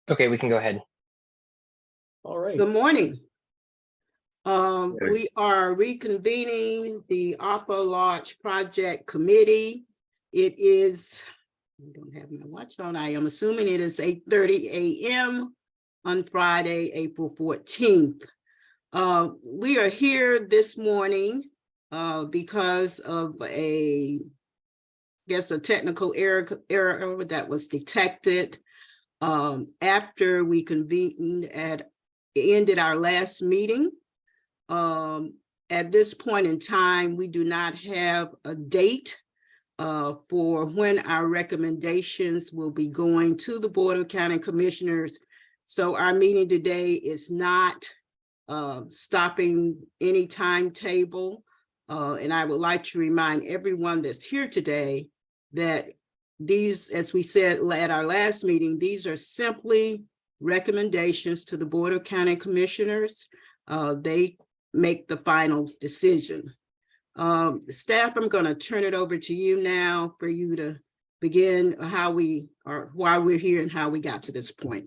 Okay, we can go ahead. All right. Good morning. We are reconvening the ARPA Large Project Committee. It is, I don't have my watch on. I am assuming it is 8:30 a.m. on Friday, April 14th. We are here this morning because of a technical error that was detected after we ended our last meeting. At this point in time, we do not have a date for when our recommendations will be going to the Board of County Commissioners. So our meeting today is not stopping any timetable. And I would like to remind everyone that's here today that these, as we said at our last meeting, these are simply recommendations to the Board of County Commissioners. They make the final decision. Staff, I'm going to turn it over to you now for you to begin why we're here and how we got to this point.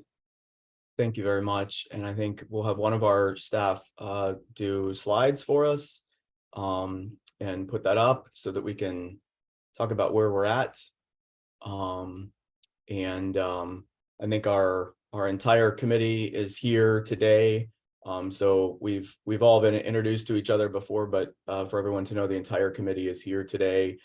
Thank you very much. And I think we'll have one of our staff do slides for us and put that up so that we can talk about where we're at. I think our entire committee is here today. So we've all been introduced to each other before, but for everyone to know, the entire committee is here today.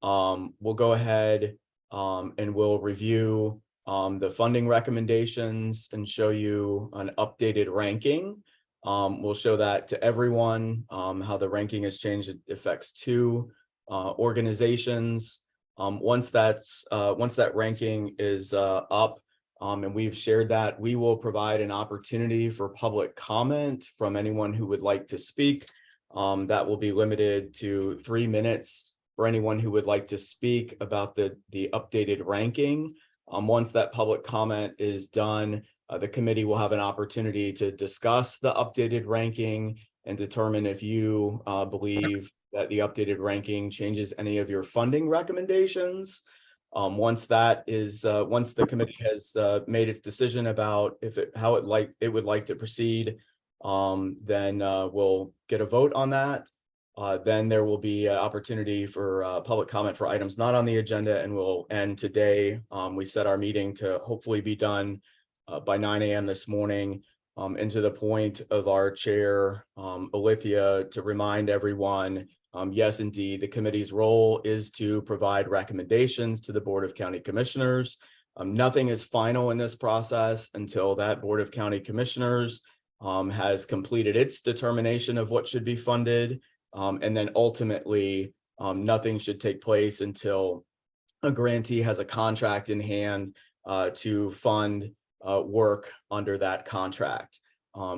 We'll go ahead and we'll review the funding recommendations and show you an updated ranking. We'll show that to everyone, how the ranking has changed. It affects two organizations. Once that ranking is up, and we've shared that, we will provide an opportunity for public comment from anyone who would like to speak. That will be limited to 3 minutes for anyone who would like to speak about the updated ranking. Once that public comment is done, the committee will have an opportunity to discuss the updated ranking and determine if you believe that the updated ranking changes any of your funding recommendations. Once the committee has made its decision about how it would like to proceed, then we'll get a vote on that. Then there will be an opportunity for public comment for items not on the agenda, and we'll end today. We set our meeting to hopefully be done by 9 a.m. this morning. And to the point of our chair, Alithia, to remind everyone, yes, indeed, the committee's role is to provide recommendations to the Board of County Commissioners. Nothing is final in this process until that Board of County Commissioners has completed its determination of what should be funded. And then ultimately, nothing should take place until a grantee has a contract in hand to fund work under that contract.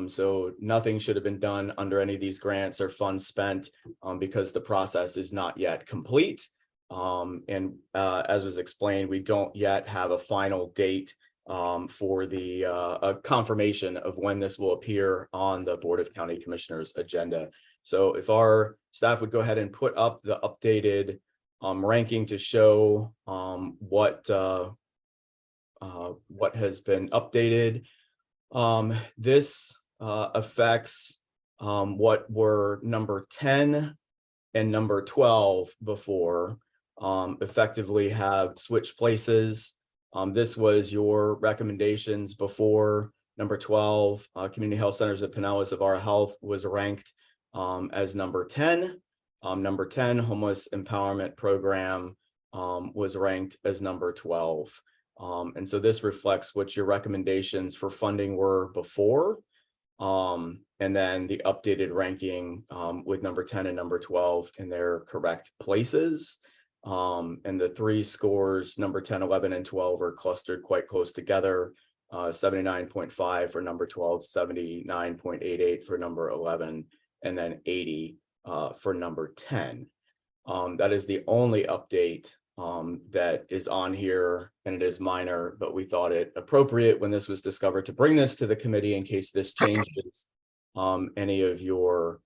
So nothing should have been done under any of these grants or funds spent because the process is not yet complete. And as was explained, we don't yet have a final date for the a confirmation of when this will appear on the Board of County Commissioners agenda. So if our staff would go ahead and put up the updated ranking to show what has been updated. This affects what were number 10 and number 12 before, effectively have switched places. This was your recommendations before. Number 12, Community Health Centers of Pinellas of Our Health, was ranked as number 10. Number 10, Homeless Empowerment Program, was ranked as number 12. And so this reflects what your recommendations for funding were before. And then the updated ranking with number 10 and number 12 in their correct places. And the three scores, number 10, 11, and 12, are clustered quite close together. 79.5 for number 12, 79.88 for number 11, and then 80 for number 10. That is the only update that is on here, and it is minor, but we thought it appropriate when this was discovered to bring this to the committee in case this changes any of your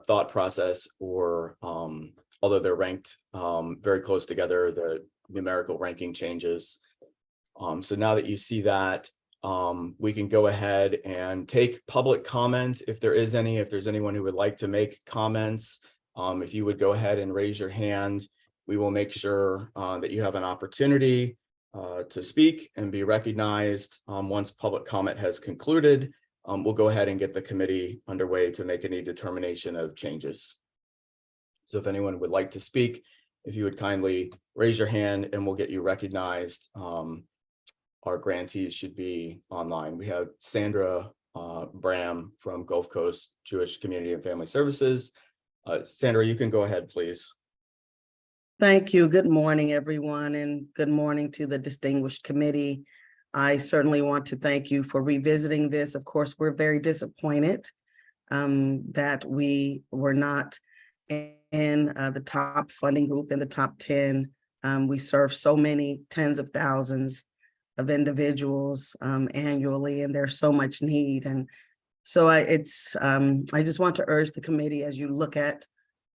thought process, or although they're ranked very close together, the numerical ranking changes. So now that you see that, we can go ahead and take public comment if there is any, if there's anyone who would like to make comments. If you would go ahead and raise your hand, we will make sure that you have an opportunity to speak and be recognized. Once public comment has concluded, we'll go ahead and get the committee underway to make any determination of changes. So if anyone would like to speak, if you would kindly raise your hand and we'll get you recognized. Our grantees should be online. We have Sandra Bram from Gulf Coast Jewish Community and Family Services. Sandra, you can go ahead, please. Thank you. Good morning, everyone, and good morning to the distinguished committee. I certainly want to thank you for revisiting this. Of course, we're very disappointed that we were not in the top funding group in the top 10. We serve so many tens of thousands of individuals annually, and there's so much need. And so I just want to urge the committee, as you look at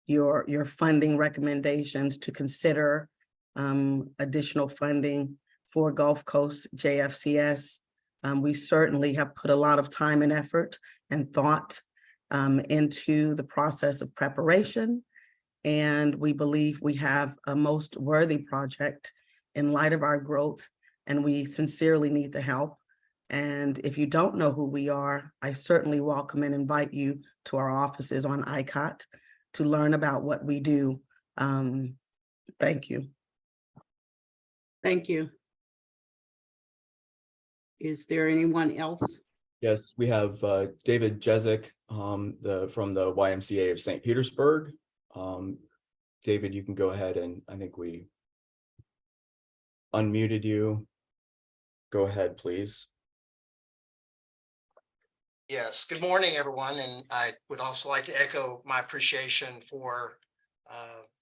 your funding recommendations, to consider additional funding for Gulf Coast JFCS. We certainly have put a lot of time and effort and thought into the process of preparation, and we believe we have a most worthy project in light of our growth, and we sincerely need the help. And if you don't know who we are, I certainly welcome and invite you to our offices on ICOT to learn about what we do. Thank you. Thank you. Is there anyone else? Yes, we have David Jezik from the YMCA of St. Petersburg. David, you can go ahead, and I think we unmuted you. Go ahead, please. Yes, good morning, everyone. And I would also like to echo my appreciation for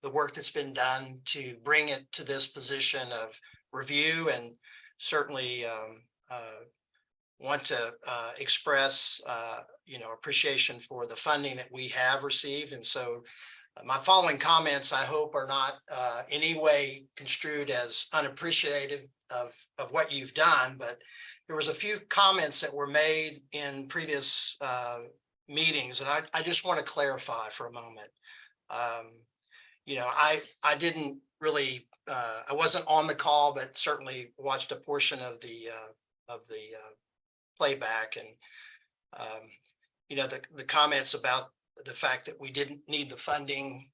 the work that's been done to bring it to this position of review, and certainly want to express appreciation for the funding that we have received. And so my following comments, I hope, are not in any way construed as unappreciative of what you've done, but there was a few comments that were made in previous meetings, and I just want to clarify for a moment. I didn't really, I wasn't on the call, but certainly watched a portion of the playback, and the comments about the fact that we didn't need the funding,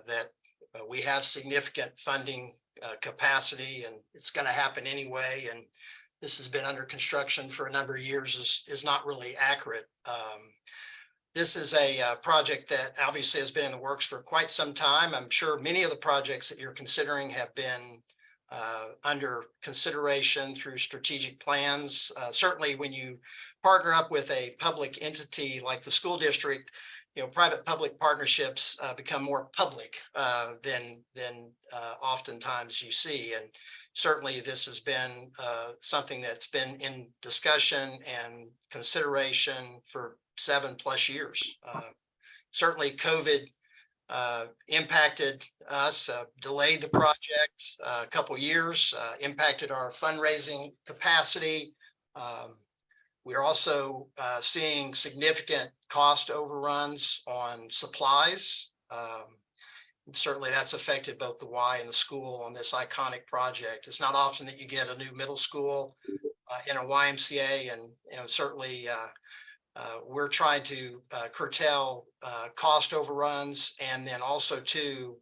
that we have significant funding capacity, and it's going to happen anyway, and this has been under construction for a number of years is not really accurate. This is a project that obviously has been in the works for quite some time. I'm sure many of the projects that you're considering have been under consideration through strategic plans. Certainly when you partner up with a public entity like the school district, private-public partnerships become more public than oftentimes you see. And certainly this has been something that's been in discussion and consideration for 7+ years. Certainly COVID impacted us, delayed the project a couple years, impacted our fundraising capacity. We're also seeing significant cost overruns on supplies. Certainly that's affected both the Y and the school on this iconic project. It's not often that you get a new middle school in a YMCA, and certainly we're trying to curtail cost overruns. And then also too,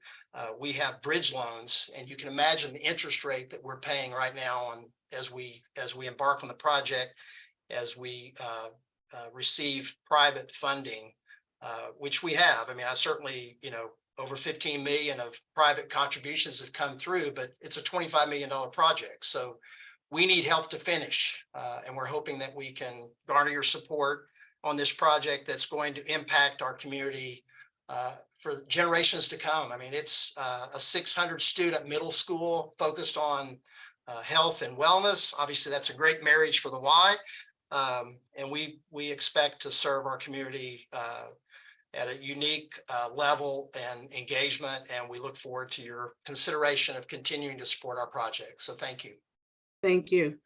we have bridge loans, and you can imagine the interest rate that we're paying right now on as we embark on the project, as we receive private funding, which we have. I mean, I certainly, over 15 million of private contributions have come through, but it's a $25 million project. So we need help to finish, and we're hoping that we can garner your support on this project that's going to impact our community for generations to come. I mean, it's a 600 student middle school focused on health and wellness. Obviously, that's a great marriage for the Y. And we expect to serve our community at a unique level and engagement, and we look forward to your consideration of continuing to support our project. So thank you. Thank you.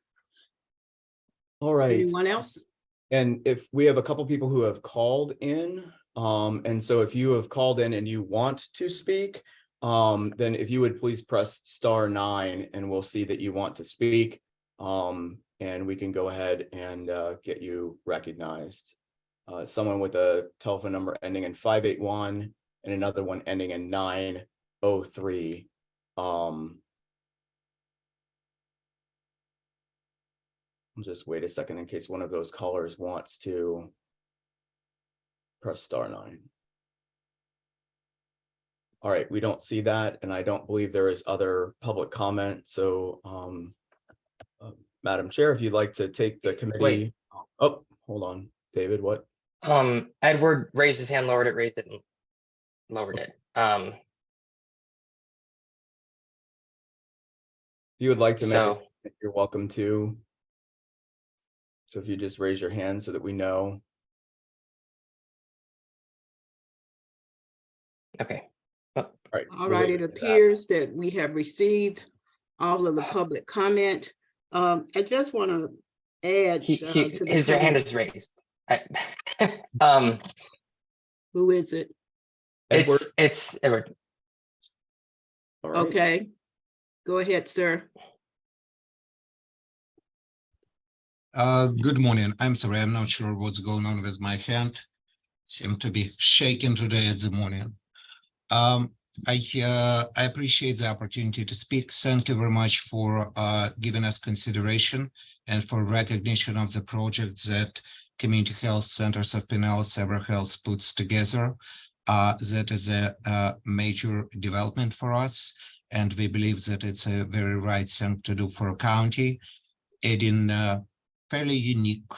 All right. Anyone else? And if we have a couple people who have called in, and so if you have called in and you want to speak, then if you would please press *9 and we'll see that you want to speak. And we can go ahead and get you recognized. Someone with a telephone number ending in 581 and another one ending in 903. Just wait a second in case one of those callers wants to press *9. All right, we don't see that, and I don't believe there is other public comment. So, Madam Chair, if you'd like to take the committee. Wait. Oh, hold on, David, what? Edward raised his hand, lowered it, raised it, and lowered it. If you would like to make So it, you're welcome to. So if you just raise your hand so that we know. okay. All right. All right, it appears that we have received all of the public comment. I just want to add to the His hand comments. is raised. Who is it? Edward. It's Edward. All right. Okay, go ahead, sir. Good morning. I'm sorry, I'm not sure what's going on with my hand. Seem to be shaking today at the morning. I appreciate the opportunity to speak. Thank you very much for giving us consideration and for recognition of the project that Community Health Centers of Pinellas EverHealth puts together. That is a major development for us, and we believe that it's a very right thing to do for a county, adding fairly unique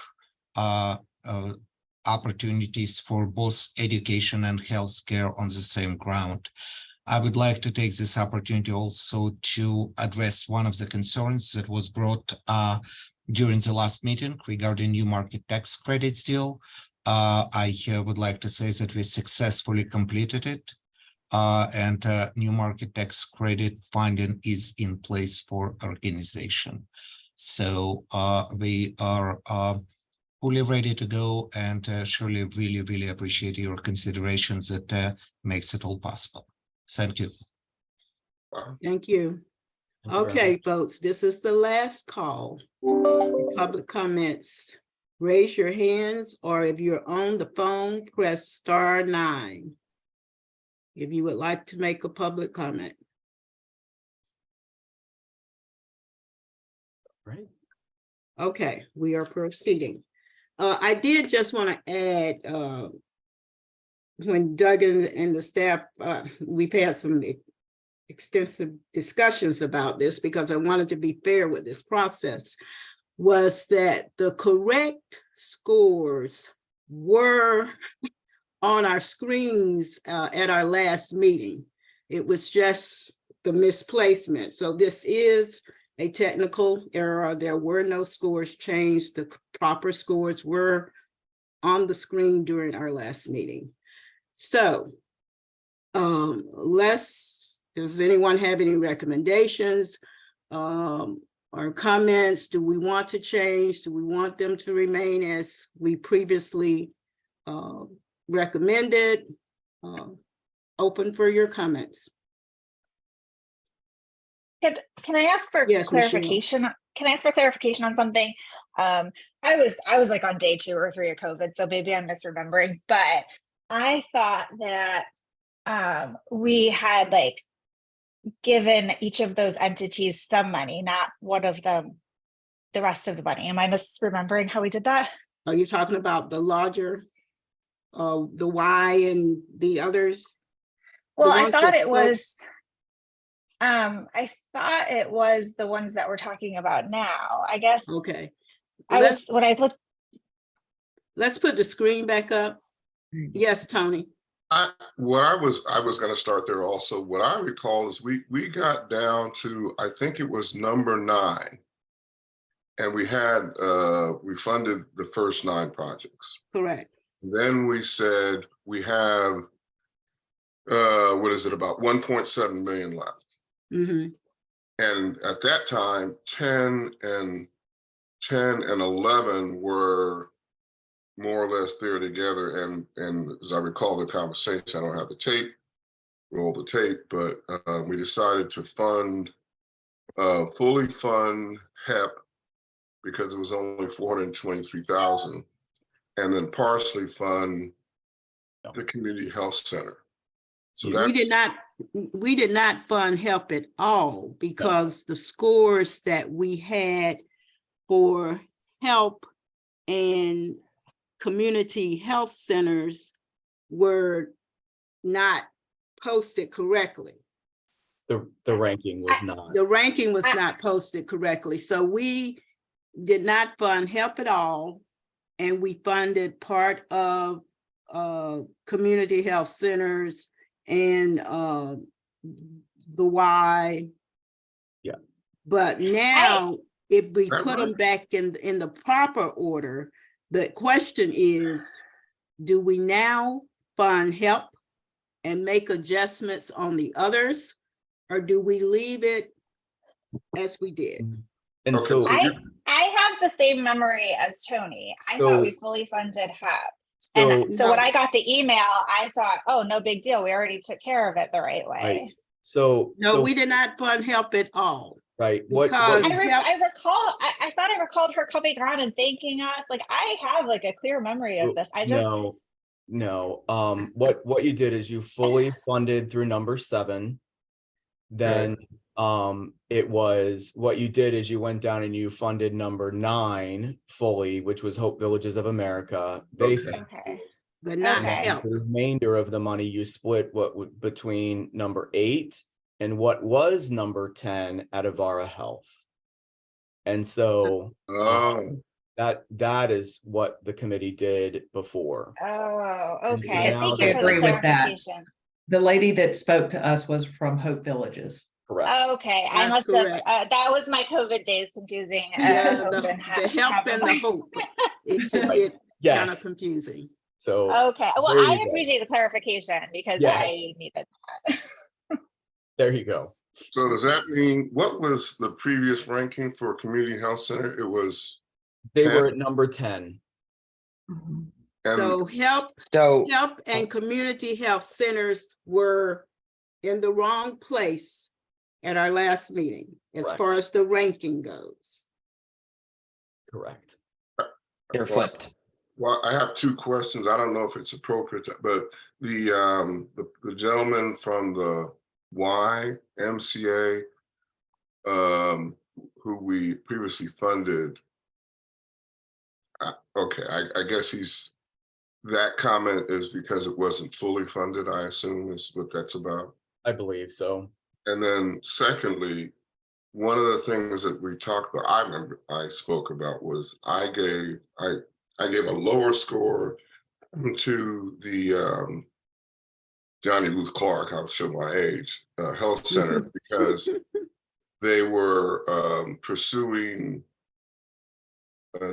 opportunities for both education and healthcare on the same ground. I would like to take this opportunity also to address one of the concerns that was brought during the last meeting regarding new market tax credits deal. I would like to say that we successfully completed it, and new market tax credit funding is in place for organization. So we are fully ready to go, and surely really appreciate your considerations that makes it all possible. Thank you. Thank you. Thank you very Okay, much. folks, this is the last call. Public comments. Raise your hands, or if you're on the phone, press *9. If you would like to make a public comment. Right. Okay, we are proceeding. I did just want to add, when Doug and the staff, we've had some extensive discussions about this because I wanted to be fair with this process, was that the correct scores were on our screens at our last meeting. It was just the misplacement. So this is a technical error. There were no scores changed. The proper scores were on the screen during our last meeting. So does anyone have any recommendations or comments? Do we want to change? Do we want them to remain as we previously recommended? Open for your comments. Can I ask for Yes, clarification? Michelle. Can I ask for clarification on something? I was like on day 2 or 3 of COVID, so maybe I'm misremembering, but I thought that we had like given each of those entities some money, not one of them the rest of the money. Am I misremembering how we did that? Are you talking about the larger, the Y and the others? Well, I ones thought that it spoke- was the ones that we're talking about now. I guess Okay. when I looked. Let's put the screen back up. Yes, Tony. I was going to start there also. What I recall is we got down to, I think it was number 9, and we funded the first 9 projects. Correct. Then we said we have about 1.7 million left. Mm-hmm. And at that time, 10 10 and 11 were more or less there together. And as I recall the conversation, I don't have the tape, roll the tape, but we decided to fully fund HEP because it was only 423,000, and then partially fund the community health center. So Yeah. We did not fund HELP at all because the scores that we had for HELP and community health centers were not posted correctly. The ranking was not. The ranking was not posted correctly. So we did not fund HELP at all. And we funded part of community health centers and the Y. Yeah. But now, if we That put them right? back in the proper order, the question is, do we now fund HELP and make adjustments on the others? Or do we leave it as we did? And Okay, so, so I have the same memory as Tony. I thought we fully funded HEP. And so when No. I got the email, I thought, oh, no big deal. We already took care of it the right way. right. So, No, we did not fund HELP at all. right. Because What I thought I recalled her coming on and thanking us. Like I have like a clear memory of this. I just no. What you did is you fully funded through number 7. Then it was what you did is you went down and you funded number 9 fully, which was Hope Villages of America. They Okay. okay. But not Okay. HELP. The remainder of the money you split between number 8 and what was number 10 at Avara Health. And so that is what the committee did before. Oh, And so okay. now Thank they you for the agree with that. clarification. The lady that spoke to us was from Hope Villages. Correct. Okay, I That's must have, correct. that was my COVID days confusing. Yeah, Hope the and HELP and the hope. It could Right. get kind of Yes. confusing. So Okay, well, there you I go. appreciate the clarification because Yes. I needed that. There you go. So does that mean, what was the previous ranking for community health center? It was They 10? were at number 10. And So HELP So and community health centers were in the wrong place at our last meeting, as Correct. far as the ranking goes. Correct. they're flipped. well, I have 2 questions. I don't know if it's appropriate, but the gentleman from the YMCA, who we previously funded, okay, I guess that comment is because it wasn't fully funded, I assume is what that's about. I believe so. And then secondly, one of the things that we talked about, I remember I spoke about was I gave a lower score to the Johnny Ruth Clark, I'll show my age, health center because they were pursuing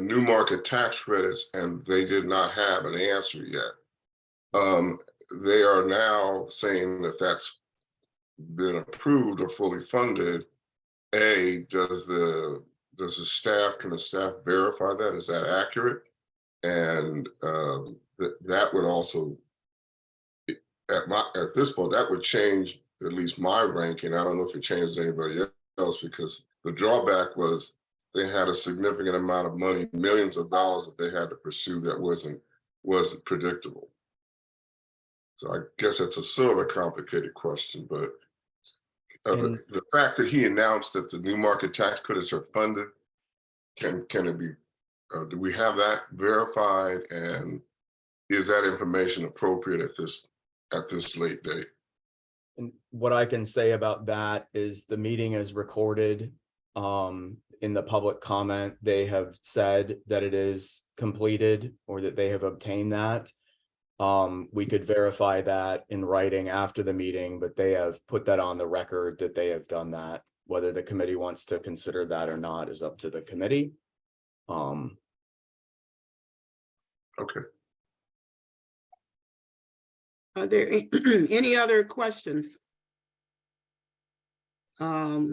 new market tax credits and they did not have an answer yet. They are now saying that that's been approved or fully funded. Does the staff, can the staff verify that? Is that accurate? And that would also, at this point, that would change at least my ranking. I don't know if it changes anybody else because the drawback was they had a significant amount of money, millions of dollars that they had to pursue that wasn't predictable. So I guess that's a sort of a complicated question, but the fact that he announced that the new market tax credits are funded, can it be, do we have that verified, and is that information appropriate at this late date? And what I can say about that is the meeting is recorded. In the public comment, they have said that it is completed or that they have obtained that. We could verify that in writing after the meeting, but they have put that on the record that they have done that. Whether the committee wants to consider that or not is up to the committee. Okay. Are there any other questions? How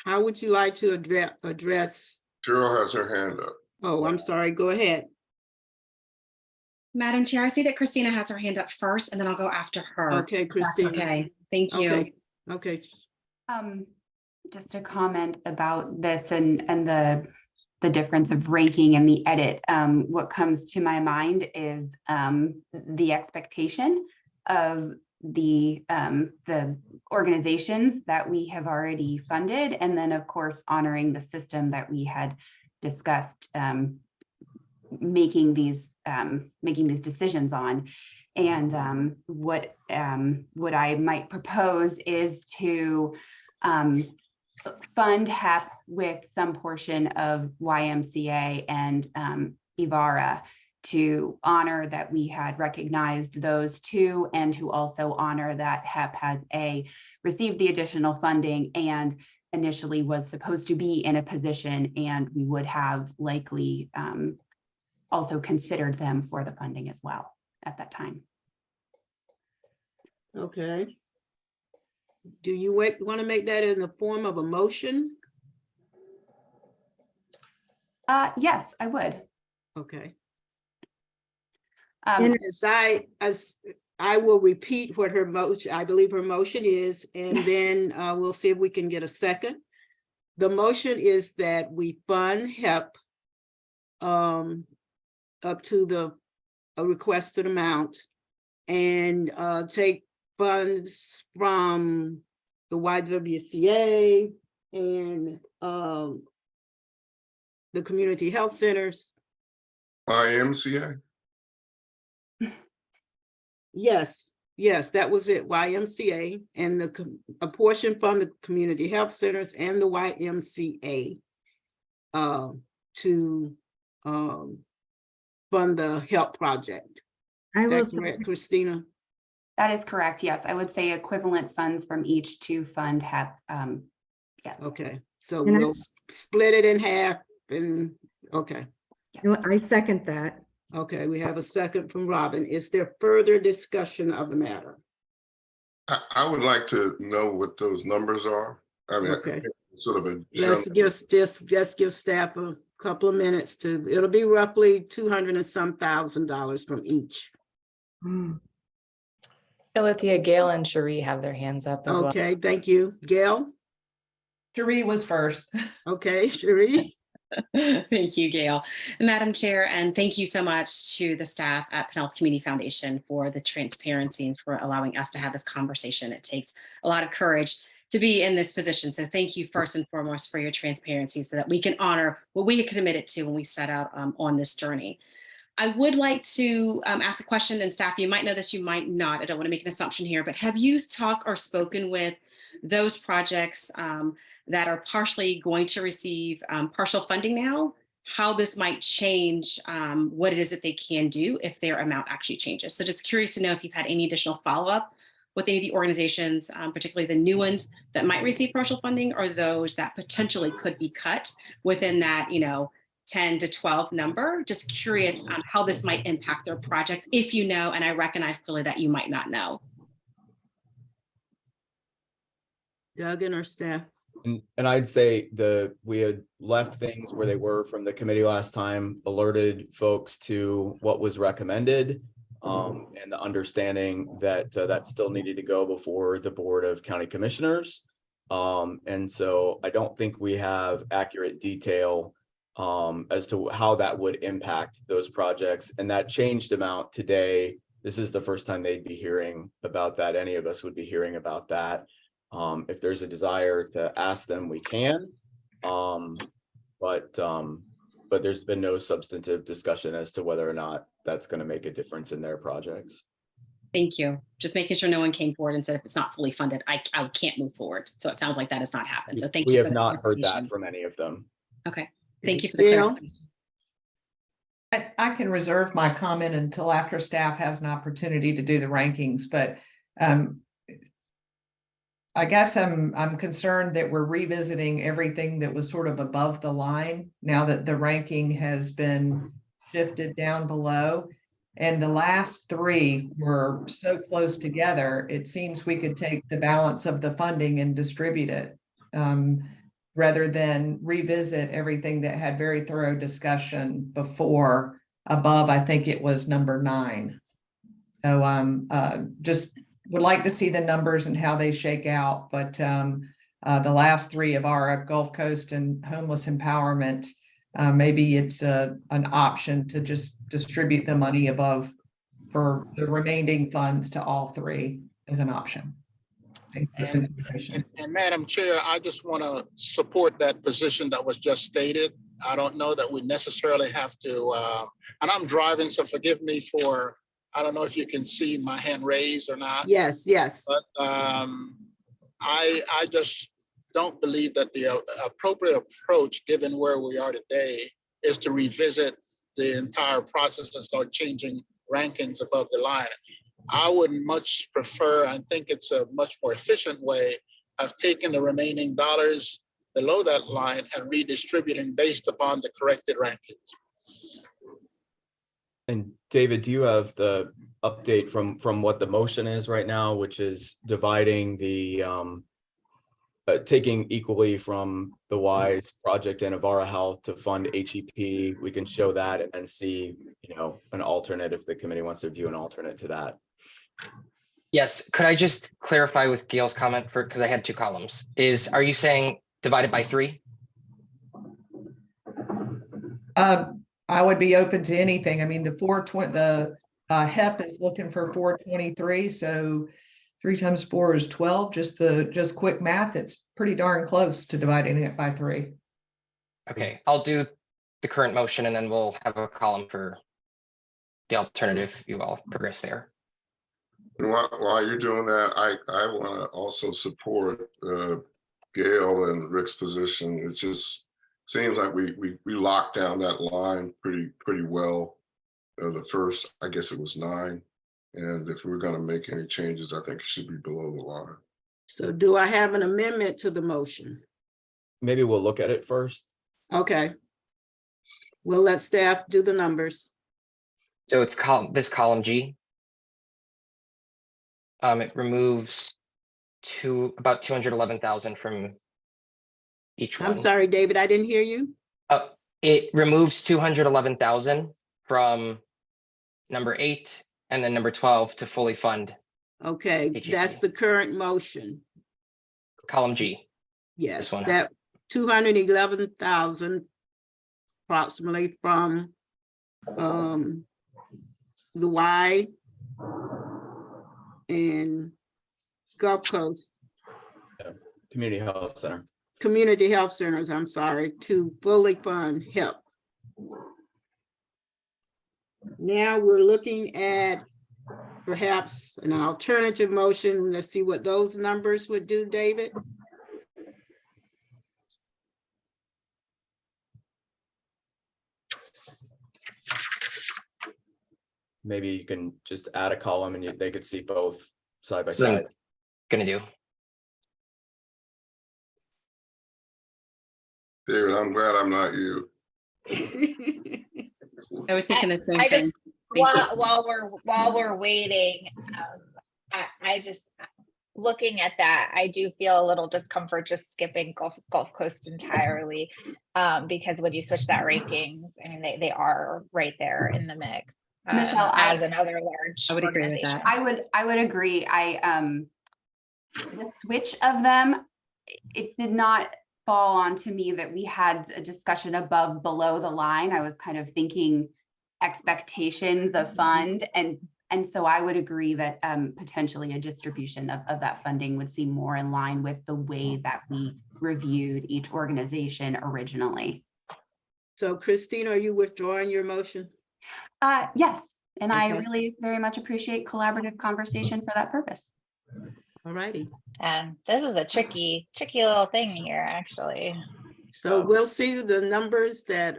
How would you like to address? Cheryl has her hand up. Oh, I'm sorry, go ahead. Madam Chair, I see that Christina has her hand up first, and then I'll go after her. Okay, If that's Christina. Okay, thank you. Okay, okay. Just a comment about this and the difference of ranking and the edit. What comes to my mind is the expectation of the organizations that we have already funded, and then of course honoring the system that we had discussed making these decisions on. And what I might propose is to fund HEP with some portion of YMCA and Ivara to honor that we had recognized those two, and to also honor that HEP has received the additional funding and initially was supposed to be in a position, and we would have likely also considered them for the funding as well at that time. Okay. Do you want to make that in the form of a motion? Yes, I would. Okay. Um, As I will repeat what her motion, I believe her motion is, and then we'll see if we can get a second. The motion is that we fund HEP up to a requested amount, and take funds from the YWCA and the community health centers. YMCA. Yes, that was it, YMCA, and a portion from the community health centers and the YMCA to fund the HELP project. Is that correct, Christina? that is correct. Yes, I would say equivalent funds from each to fund HEP. Yes. Okay, so we'll split it in half and, okay. I second that. Okay, we have a second from Robin. Is there further discussion of the matter? I would like to know what those numbers are. I mean, Okay. sort of a. Let's give staff a couple of minutes it'll be roughly $200 and some thousand from each. Alethea, Gail, and Cherie have their hands up as well. Okay, thank you. Gail? Cherie was first. Okay, Cherie? Thank you, Gail. Madam Chair, and thank you so much to the staff at Pinellas Community Foundation for the transparency and for allowing us to have this conversation. It takes a lot of courage to be in this position. So thank you first and foremost for your transparency so that we can honor what we had committed to when we set out on this journey. I would like to ask a question, and staff, you might know this, you might not. I don't want to make an assumption here, but have you talked or spoken with those projects that are partially going to receive partial funding now, how this might change what it is that they can do if their amount actually changes? So just curious to know if you've had any additional follow-up with any of the organizations, particularly the new ones that might receive partial funding, or those that potentially could be cut within that, 10 to 12 number. Just curious how this might impact their projects, if you know, and I recognize clearly that you might not know. Doug and our staff. And I'd say we had left things where they were from the committee last time, alerted folks to what was recommended, and the understanding that that still needed to go before the Board of County Commissioners. And so I don't think we have accurate detail as to how that would impact those projects. And that changed amount today, this is the first time they'd be hearing about that. Any of us would be hearing about that. If there's a desire to ask them, we can. But there's been no substantive discussion as to whether or not that's going to make a difference in their projects. Thank you. Just making sure no one came forward and said, if it's not fully funded, I can't move forward. So it sounds like that has not happened. So thank you. We have not heard that from any of them. Okay. Thank you for the Gail? clarification. I can reserve my comment until after staff has an opportunity to do the rankings, but I guess I'm concerned that we're revisiting everything that was sort of above the line now that the ranking has been shifted down below. And the last three were so close together, it seems we could take the balance of the funding and distribute it. rather than revisit everything that had very thorough discussion before. Above, I think it was number 9. So just would like to see the numbers and how they shake out, but the last 3 of our Gulf Coast and homeless empowerment, maybe it's an option to just distribute the money above for the remaining funds to all 3 as an option. And Madam Chair, I just want to support that position that was just stated. I don't know that we necessarily have to, and I'm driving, so forgive me for, I don't know if you can see my hand raised or not. Yes, yes. But I just don't believe that the appropriate approach, given where we are today, is to revisit the entire process and start changing rankings above the line. I would much prefer, I think it's a much more efficient way of taking the remaining dollars below that line and redistributing based upon the corrected rankings. And David, do you have the update from what the motion is right now, which is dividing the taking equally from the WISE project and Avara Health to fund HEP? We can show that and then see, an alternate if the committee wants to view an alternate to that. Yes, could I just clarify with Gail's comment because I had 2 columns. Are you saying divided by 3? I would be open to anything. I mean, the 420, the HEP is looking for 423. So 3 times 4 is 12. Just quick math. It's pretty darn close to dividing it by 3. Okay, I'll do the current motion and then we'll have a column for the alternative. You all progress there. And while you're doing that, I want to also support Gail and Rick's position. It just seems like we locked down that line pretty well. The first, I guess it was 9. And if we're going to make any changes, I think it should be below the line. So do I have an amendment to the motion? Maybe we'll look at it first. Okay. We'll let staff do the numbers. So it's this column G. It removes about 211,000 from each one. I'm sorry, David, I didn't hear you. It removes 211,000 from number 8 and then number 12 to fully fund. Okay, HEP. that's the current motion. Column G. Yes, one. that 211,000 approximately from the Y and Gulf Coast Community Health Center. Community Health Centers, I'm sorry, to fully fund HEP. Now we're looking at perhaps an alternative motion. Let's see what those numbers would do, David. Maybe you can just add a column and they could see both side by So I'm side. gonna do. David, I'm glad I'm not you. I was thinking the same I thing. just Thank you. while we're waiting, I just looking at that, I do feel a little discomfort just skipping Gulf Coast entirely, because when you switch that ranking, I mean they are right there in the mix. Michelle, as another large I would agree with organization. that. I would agree. The switch of them, it did not fall onto me that we had a discussion above below the line. I was kind of thinking expectations of fund, and so I would agree that potentially a distribution of that funding would seem more in line with the way that we reviewed each organization originally. So Christine, are you withdrawing your motion? Yes, and I Okay. really very much appreciate collaborative conversation for that purpose. All righty. And this is a tricky little thing here, actually. So we'll see the numbers that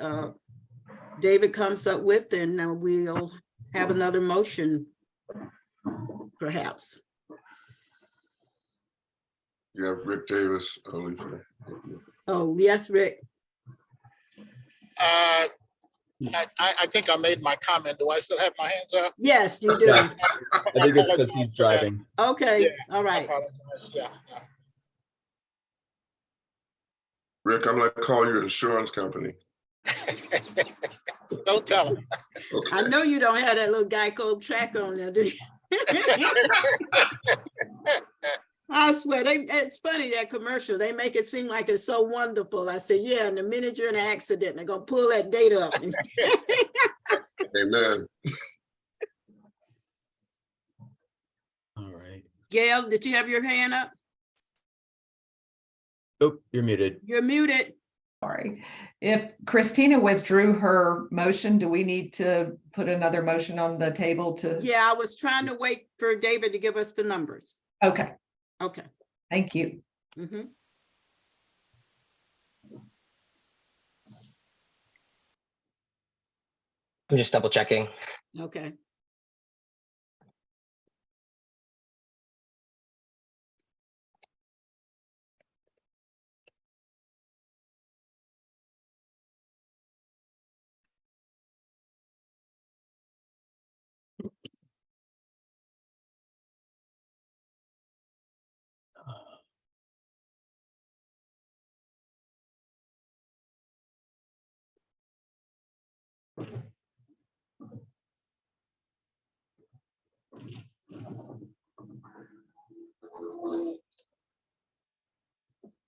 David comes up with, and we'll have another motion, perhaps. You have Rick Davis, Lisa. Oh, yes, Rick. I think I made my comment. Do I still have my hands up? Yes, you do. Yeah. I think it's because he's driving. Okay, Yeah, all I right. apologize. Yeah. Rick, I'm gonna call your insurance company. Don't tell them. I know you don't have that little Geico tracker on there, do you? I swear, it's funny, that commercial, they make it seem like it's so wonderful. I said, yeah, and the minute you're in an accident, they're gonna pull that data up. Amen. All right. Gail, did you have your hand up? Oh, you're muted. You're muted. Sorry. If Christina withdrew her motion, do we need to put another motion on the table to? Yeah, I was trying to wait for David to give us the numbers. Okay, Okay. thank you. Mhm. I'm just double checking. Okay.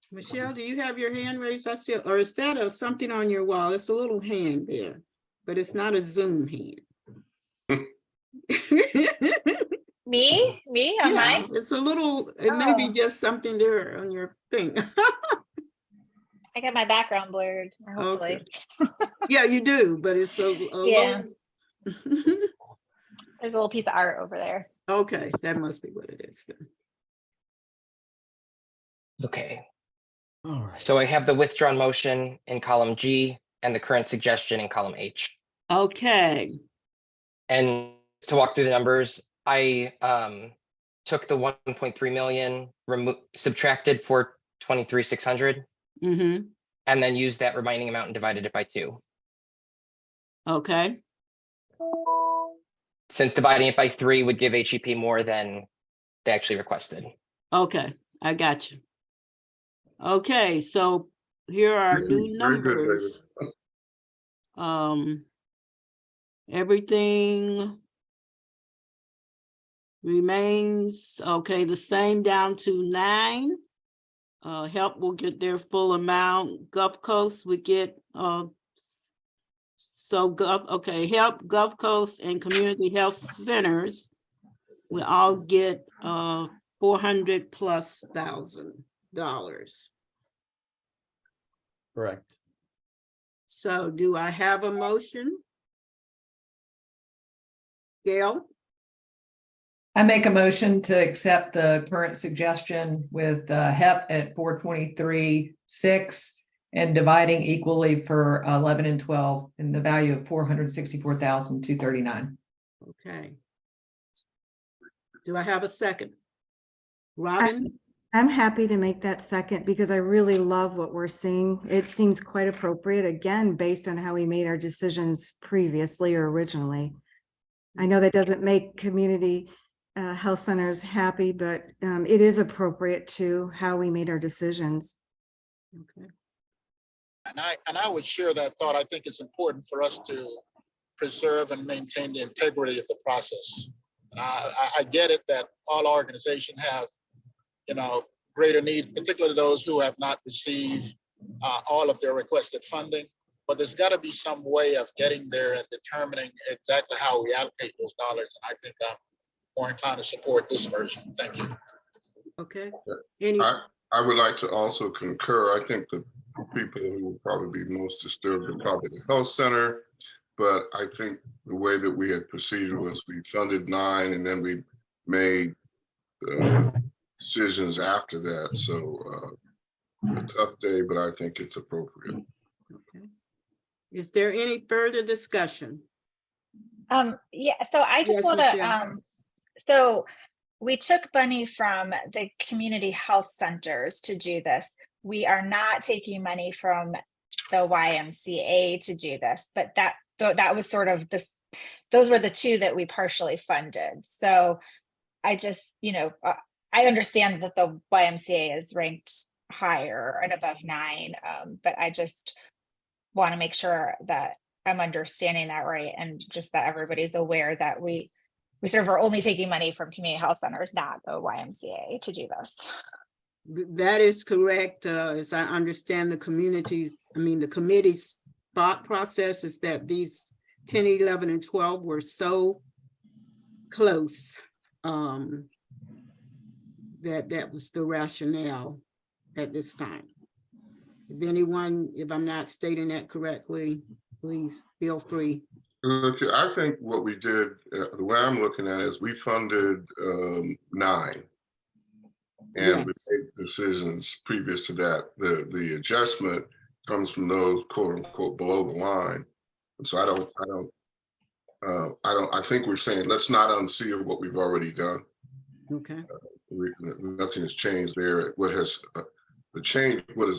Michelle, do you have your hand raised? I see, or is that something on your wall? It's a little hand there, but it's not a Zoom hand. Me on Yeah, mine? it's a little, it may be Oh. just something there on your thing. I got my background blurred, hopefully. Yeah, you do, but it's a Yeah. little. There's a little piece of art over there. Okay, that must be what it is then. Okay, All right. so I have the withdrawn motion in column G and the current suggestion in column H. Okay, And to walk through the numbers, I took the 1.3 million, subtracted 423,600, mm-hmm, and then used that remaining amount and divided it by 2. okay, Since dividing it by 3 would give HEP more than they actually requested. okay, I got you. Okay, so here are new Very good, numbers. Everything remains, okay, the same down to 9. Help will get their full amount. Gulf Coast would get, okay, Help, Gulf Coast and Community Health Centers will all get $400,000+. Correct. So do I have a motion? Gail? I make a motion to accept the current suggestion with HEP at 423,600 and dividing equally for 11 and 12 in the value of 464,239. Okay. Do I have a second? Robin? I'm happy to make that second because I really love what we're seeing. It seems quite appropriate, again, based on how we made our decisions previously or originally. I know that doesn't make community health centers happy, but it is appropriate to how we made our decisions. Okay. And I would share that thought. I think it's important for us to preserve and maintain the integrity of the process. And I get it that all organizations have, greater need, particularly those who have not received all of their requested funding. But there's got to be some way of getting there and determining exactly how we allocate those dollars. And I think I'm more inclined to support this version. Thank you. Okay. I would like to also concur. I think the people who will probably be most disturbed are probably the health center. But I think the way that we had proceeded was we funded 9 and then we made decisions after that. So a tough day, but I think it's appropriate. Okay. Is there any further discussion? Yeah, so I just Yes, want Michelle. to, so we took money from the community health centers to do this. We are not taking money from the YMCA to do this, but that was sort of this, those were the two that we partially funded. So I just, I understand that the YMCA is ranked higher and above 9. But I just want to make sure that I'm understanding that right, and just that everybody's aware that we sort of are only taking money from community health centers, not the YMCA, to do this. That is correct. As I understand the committee's thought process is that these 10, 11, and 12 were so close. That was the rationale at this time. If I'm not stating that correctly, please feel free. I think what we did, the way I'm looking at it is we funded 9. And we Yes. made decisions previous to that. The adjustment comes from those quote unquote below the line. And so I think we're saying, let's not unseal what we've already done. Okay. Nothing has changed there. What has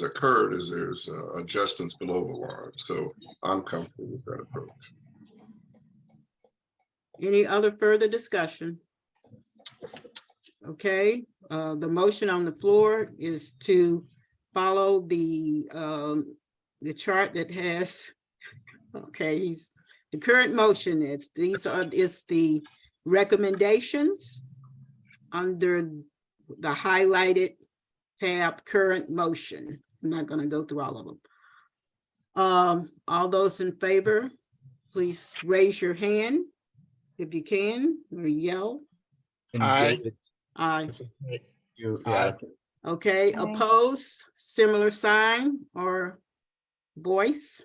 occurred is there's adjustments below the line. So I'm comfortable with that approach. Any other further discussion? Okay, the motion on the floor is to follow the chart that has, okay, the current motion is the recommendations under the highlighted tab current motion. I'm not going to go through all of them. All those in favor, please raise your hand if you can, or yell. And Aye. David, Aye. yeah, Okay, Aye. opposed, similar sign or voice?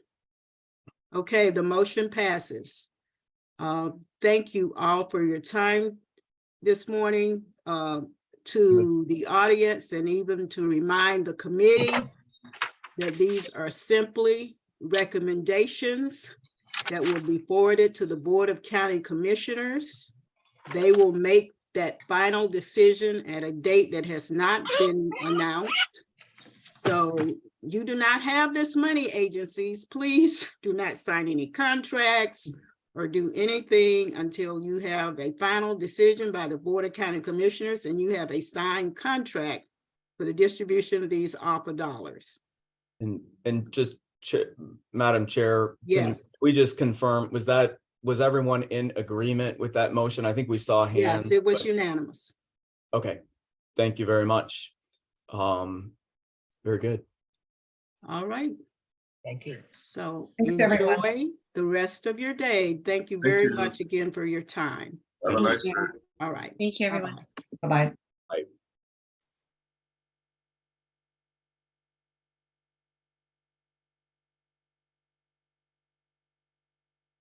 Okay, the motion passes. Thank you all for your time this morning. To the audience, and even to remind the committee that these are simply recommendations that will be forwarded to the Board of County Commissioners. They will make that final decision at a date that has not been announced. So you do not have this money, agencies. Please do not sign any contracts or do anything until you have a final decision by the Board of County Commissioners and you have a signed contract for the distribution of these ARPA dollars. and just Madam Chair, can Yes. we just confirm, was everyone in agreement with that motion? I think we saw hands. Yes, it was but- unanimous. Okay, thank you very much. Very good. All right. Thank you. So Thanks, everyone. enjoy the rest of your day. Thank you Thank very you. much again for your time. Have a nice day. All right. Thank you, everyone. Bye-bye. Bye-bye.